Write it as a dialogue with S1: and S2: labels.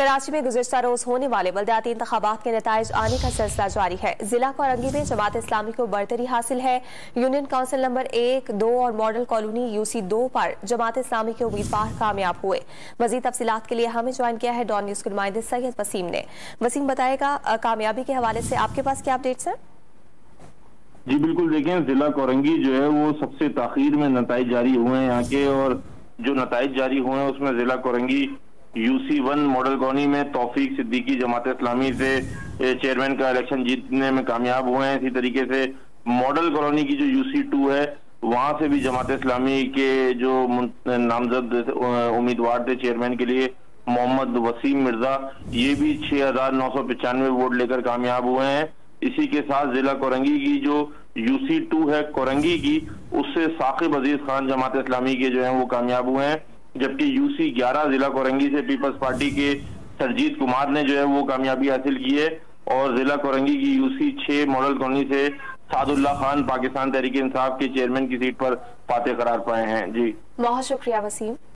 S1: कराची में गुज़िश्ता रोज होने वाले बल्दियाती इंतखाबात के नताइज आने का सिलसिला जारी है। जिला कोरंगी में जमात इस्लामी को बरतरी हासिल है। यूनियन काउंसिल नंबर 1, 2 और मॉडल कॉलोनी UC 2 पर जमात इस्लामी के उम्मीदवार कामयाब हुए। मजीद तफसीलात के लिए हमें ज्वाइन किया है डॉन न्यूज के नुमाइंदे सैयद वसीम ने। वसीम, बताएगा कामयाबी के हवाले से आपके पास क्या अपडेट्स हैं?
S2: जी बिल्कुल, देखें जिला कोरंगी जो है वो सबसे ताखीर में नताइज जारी हुए हैं यहाँ के, और जो नताइज जारी हुए हैं उसमें जिला कोरंगी UC 1 मॉडल कॉलोनी में तौफीक सिद्दीकी जमात इस्लामी से चेयरमैन का इलेक्शन जीतने में कामयाब हुए हैं। इसी तरीके से मॉडल कॉलोनी की जो UC 2 है वहां से भी जमात इस्लामी के जो नामजद उम्मीदवार थे चेयरमैन के लिए मोहम्मद वसीम मिर्जा, ये भी 6995 वोट लेकर कामयाब हुए हैं। इसी के साथ जिला कोरंगी की जो UC 2 है कोरंगी की, उससे साकिब अजीज खान जमात इस्लामी के जो है वो कामयाब हुए हैं, जबकि UC 11 जिला कोरंगी से पीपल्स पार्टी के सरजीत कुमार ने जो है वो कामयाबी हासिल की है, और जिला कोरंगी की UC 6 मॉडल कॉलोनी से सादुल्ला खान पाकिस्तान तहरीक इंसाफ के चेयरमैन की सीट पर फातेह करार पाए हैं। जी
S1: बहुत शुक्रिया वसीम।